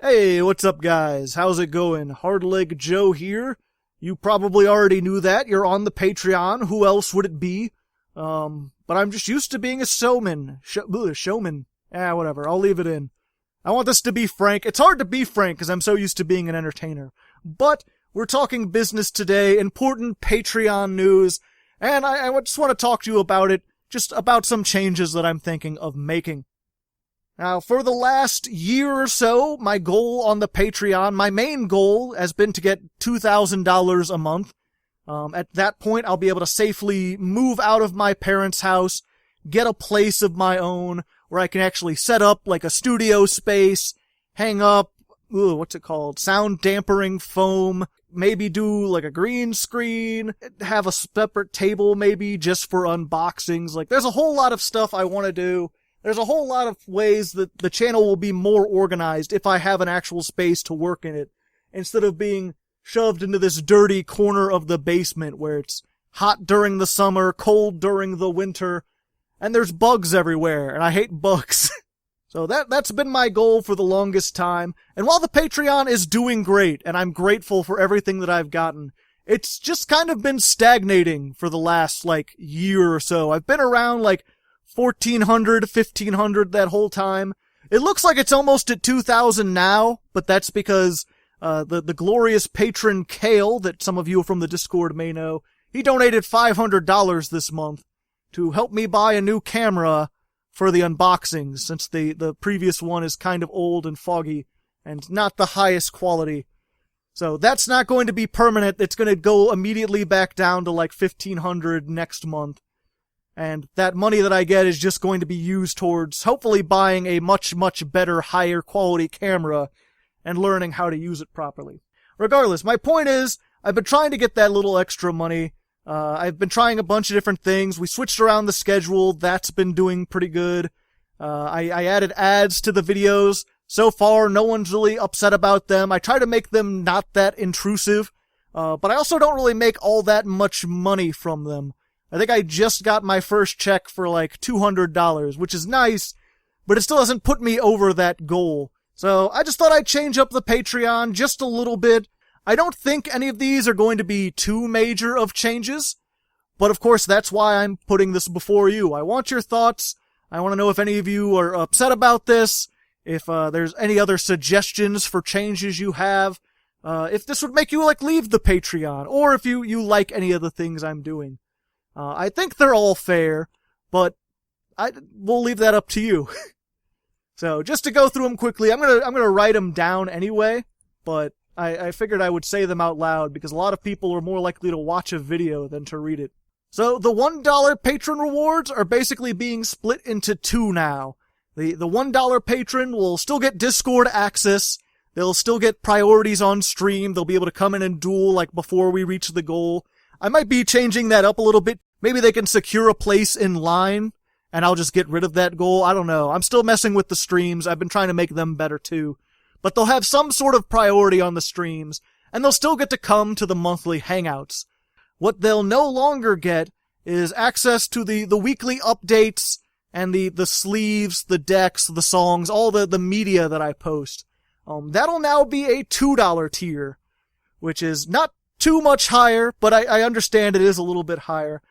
Hey, what's up guys? How's it going? Hardleg Joe here. You probably already knew that. You're on the Patreon. Who else would it be? But I'm just used to being a showman. Showman. Whatever. I'll leave it in. I want this to be frank. It's hard to be frank because I'm so used to being an entertainer. But we're talking business today, important Patreon news, and I just want to talk to you about it, just about some changes that I'm thinking of making. Now, for the last year or so, my goal on the Patreon, my main goal has been to get $2,000 a month. At that point, I'll be able to safely move out of my parents' house, get a place of my own, where I can actually set up like a studio space, hang up, sound dampering foam, maybe do like a green screen, have a separate table maybe just for unboxings. Like, there's a whole lot of stuff I want to do. There's a whole lot of ways that the channel will be more organized if I have an actual space to work in it, instead of being shoved into this dirty corner of the basement where it's hot during the summer, cold during the winter, and there's bugs everywhere, and I hate bugs. So that's been my goal for the longest time, and while the Patreon is doing great, and I'm grateful for everything that I've gotten, it's just kind of been stagnating for the last, year or so. I've been around, 1,400, 1,500 that whole time. It looks like it's almost at 2,000 now, but that's because the glorious patron Kale, that some of you from the Discord may know, he donated $500 this month to help me buy a new camera for the unboxings, since the previous one is kind of old and foggy and not the highest quality. So that's not going to be permanent. It's going to go immediately back down to 1,500 next month. And that money that I get is just going to be used towards hopefully buying a much, much better, higher quality camera and learning how to use it properly. Regardless, my point is, I've been trying to get that little extra money. I've been trying a bunch of different things. We switched around the schedule. That's been doing pretty good. I added ads to the videos. So far, no one's really upset about them. I try to make them not that intrusive, but I also don't really make all that much money from them. I think I just got my first check for $200, which is nice, but it still doesn't put me over that goal. So I just thought I'd change up the Patreon just a little bit. I don't think any of these are going to be too major of changes, but of course that's why I'm putting this before you. I want your thoughts. I want to know if any of you are upset about this, if there's any other suggestions for changes you have, if this would make you leave the Patreon, or if you like any of the things I'm doing. I think they're all fair, but we'll leave that up to you. So, just to go through them quickly, I'm gonna write them down anyway, but I figured I would say them out loud because a lot of people are more likely to watch a video than to read it. So, the $1 patron rewards are basically being split into two now. The $1 patron will still get Discord access, they'll still get priorities on stream, they'll be able to come in and duel before we reach the goal. I might be changing that up a little bit. Maybe they can secure a place in line, and I'll just get rid of that goal. I don't know. I'm still messing with the streams. I've been trying to make them better too. But they'll have some sort of priority on the streams, and they'll still get to come to the monthly hangouts. What they'll no longer get is access to the weekly updates and the sleeves, the decks, the songs, all the media that I post. That'll now be a $2 tier, which is not too much higher, but I understand it is a little bit higher.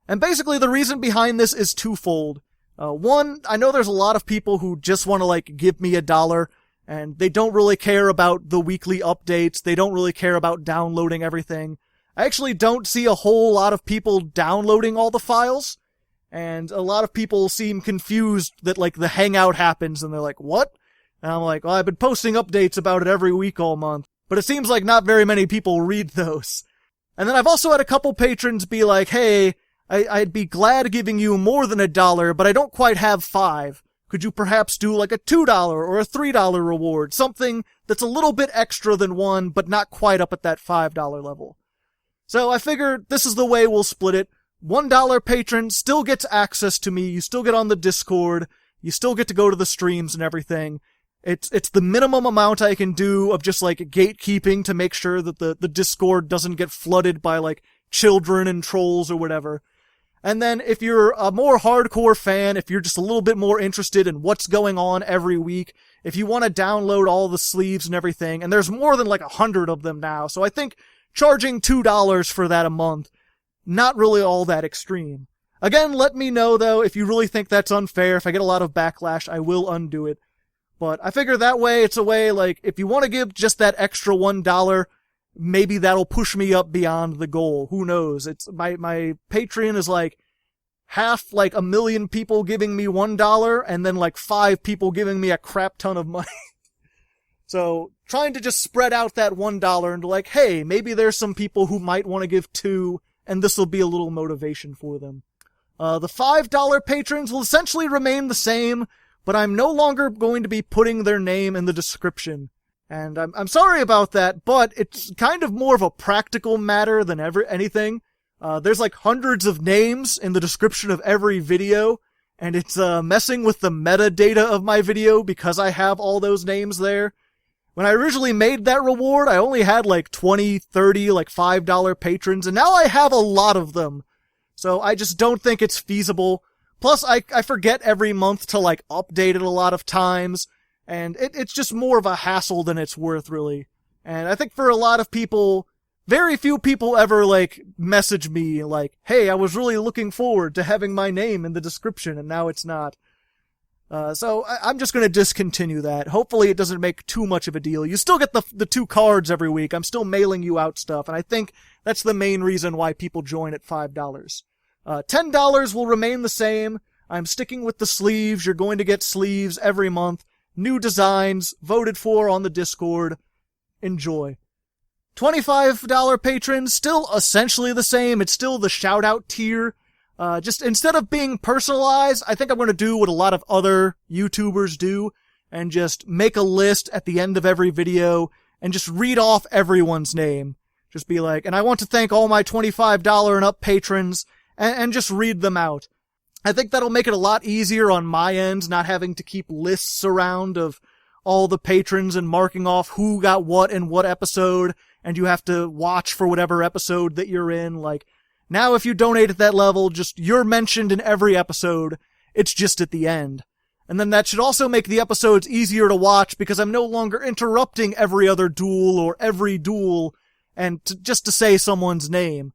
And basically the reason behind this is twofold. One, I know there's a lot of people who just want to give me $1, and they don't really care about the weekly updates, they don't really care about downloading everything. I actually don't see a whole lot of people downloading all the files, and a lot of people seem confused that the hangout happens, and they're like, what? And I'm like, well, I've been posting updates about it every week all month. But it seems like not very many people read those. And then I've also had a couple patrons be like, hey, I'd be glad giving you more than $1, but I don't quite have 5. Could you perhaps do a $2 or a $3 reward? Something that's a little bit extra than 1, but not quite up at that $5 level. So I figured this is the way we'll split it. $1 patron still gets access to me, you still get on the Discord, you still get to go to the streams and everything. It's the minimum amount I can do of just gatekeeping to make sure that the Discord doesn't get flooded by children and trolls or whatever. And then if you're a more hardcore fan, if you're just a little bit more interested in what's going on every week, if you want to download all the sleeves and everything, and there's more than like 100 of them now, so I think charging $2 for that a month, not really all that extreme. Again, let me know though if you really think that's unfair. If I get a lot of backlash, I will undo it. But I figure that way, it's a way, like, if you want to give just that extra $1, maybe that'll push me up beyond the goal. Who knows? It's my Patreon is like half like 1 million people giving me $1 and then like 5 people giving me a crap ton of money. So trying to just spread out that $1 and like, hey, maybe there's some people who might want to give 2 and this will be a little motivation for them. The $5 patrons will essentially remain the same, but I'm no longer going to be putting their name in the description. And I'm sorry about that, but it's kind of more of a practical matter than anything. There's like hundreds of names in the description of every video, and it's messing with the metadata of my video because I have all those names there. When I originally made that reward, I only had like 20, 30, like $5 patrons, and now I have a lot of them. So I just don't think it's feasible. Plus, I forget every month to like update it a lot of times. And it's just more of a hassle than it's worth, really. And I think for a lot of people, very few people ever, like, message me, like, hey, I was really looking forward to having my name in the description, and now it's not. So I'm just gonna discontinue that. Hopefully it doesn't make too much of a deal. You still get the 2 cards every week. I'm still mailing you out stuff, and I think that's the main reason why people join at $5. $10 will remain the same. I'm sticking with the sleeves. You're going to get sleeves every month. New designs, voted for on the Discord. Enjoy. $25 patrons, still essentially the same. It's still the shout-out tier. Just instead of being personalized, I think I'm going to do what a lot of other YouTubers do, and just make a list at the end of every video, and just read off everyone's name. Just be like, and I want to thank all my $25 and up patrons, and just read them out. I think that'll make it a lot easier on my end, not having to keep lists around of all the patrons and marking off who got what in what episode, and you have to watch for whatever episode that you're in. Like, now if you donate at that level, just you're mentioned in every episode, it's just at the end. And then that should also make the episodes easier to watch because I'm no longer interrupting every other duel or every duel and just to say someone's name.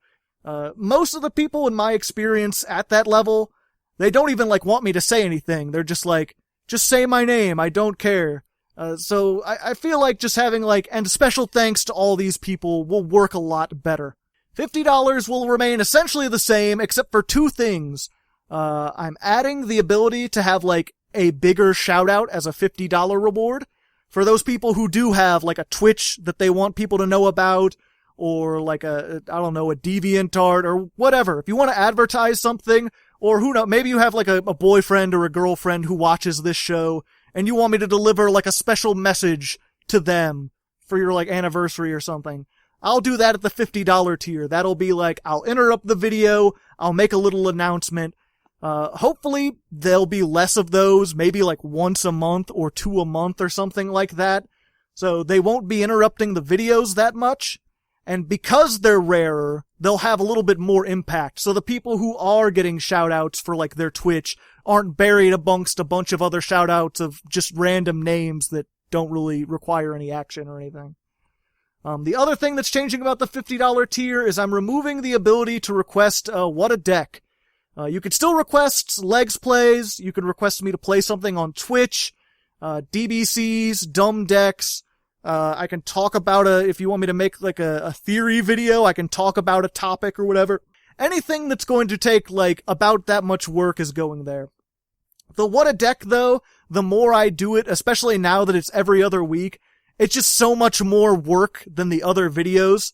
Most of the people in my experience at that level, they don't even, like, want me to say anything. They're just like, just say my name, I don't care. So I feel like just having, like, and special thanks to all these people will work a lot better. $50 will remain essentially the same, except for 2 things. I'm adding the ability to have, like, a bigger shout-out as a $50 reward. For those people who do have, like, a Twitch that they want people to know about, or, like, a DeviantArt, or whatever. If you want to advertise something, or who knows, maybe you have like a boyfriend or a girlfriend who watches this show, and you want me to deliver like a special message to them for your like anniversary or something. I'll do that at the $50 tier. That'll be like, I'll interrupt the video, I'll make a little announcement. Hopefully there'll be less of those, maybe like once a month or 2 a month or something like that. So they won't be interrupting the videos that much. And because they're rarer, they'll have a little bit more impact. So the people who are getting shoutouts for like their Twitch aren't buried amongst a bunch of other shoutouts of just random names that don't really require any action or anything. The other thing that's changing about the $50 tier is I'm removing the ability to request what a deck. You can still request Legs Plays. You can request me to play something on Twitch, DBCs, dumb decks. I can talk about if you want me to make like a theory video, I can talk about a topic or whatever. Anything that's going to take like about that much work is going there. The what a deck though, the more I do it, especially now that it's every other week, it's just so much more work than the other videos.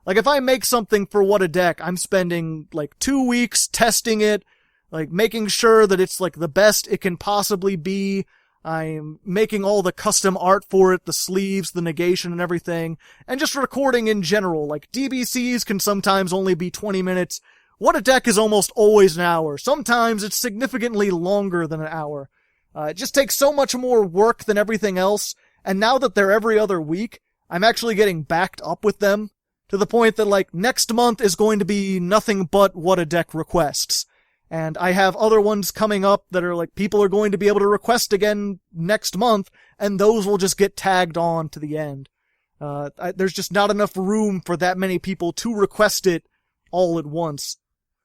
Like if I make something for what a deck, I'm spending like 2 weeks testing it, like making sure that it's like the best it can possibly be. I'm making all the custom art for it, the sleeves, the negation and everything, and just recording in general. Like DBCs can sometimes only be 20 minutes. What a deck is almost always an hour. Sometimes it's significantly longer than an hour. It just takes so much more work than everything else, and now that they're every other week, I'm actually getting backed up with them. To the point that, like, next month is going to be nothing but What a Deck requests. And I have other ones coming up that are like, people are going to be able to request again next month, and those will just get tagged on to the end. There's just not enough room for that many people to request it all at once.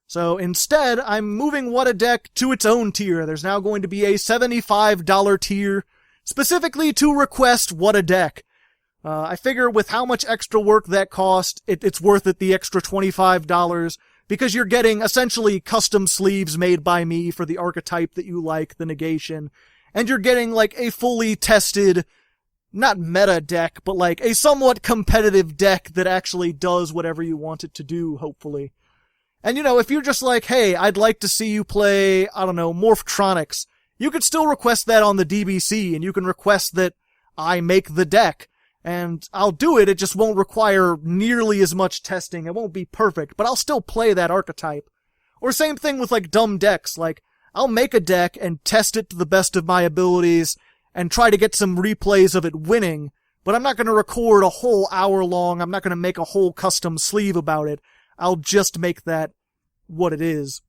So instead, I'm moving What a Deck to its own tier. There's now going to be a $75 tier specifically to request What a Deck. I figure with how much extra work that cost, it's worth it, the extra $25, because you're getting essentially custom sleeves made by me for the archetype that you like, the negation, and you're getting like a fully tested, not meta deck, but like a somewhat competitive deck that actually does whatever you want it to do, hopefully. And you know, if you're just like, hey, I'd like to see you play, I don't know, Morphtronics, you could still request that on the DBC, and you can request that I make the deck. And I'll do it, it just won't require nearly as much testing, it won't be perfect, but I'll still play that archetype. Or same thing with like dumb decks, like, I'll make a deck and test it to the best of my abilities, and try to get some replays of it winning, but I'm not gonna record a whole hour long, I'm not gonna make a whole custom sleeve about it, I'll just make that what it is.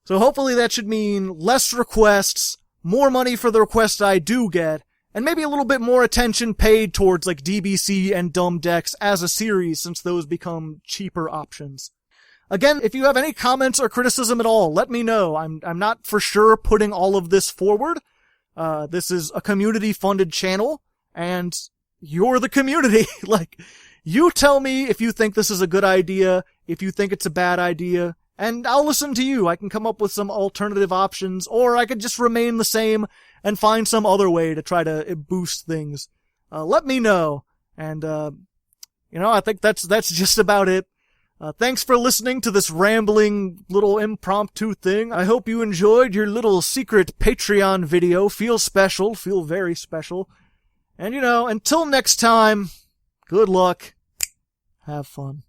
So hopefully that should mean less requests, more money for the requests I do get, and maybe a little bit more attention paid towards like DBC and dumb decks as a series, since those become cheaper options. Again, if you have any comments or criticism at all, let me know. I'm not for sure putting all of this forward. This is a community-funded channel, and you're the community. Like, you tell me if you think this is a good idea, if you think it's a bad idea, and I'll listen to you. I can come up with some alternative options, or I could just remain the same and find some other way to try to boost things. Let me know. And, I think that's just about it. Thanks for listening to this rambling little impromptu thing. I hope you enjoyed your little secret Patreon video. Feel special. Feel very special. And, until next time, good luck. Have fun.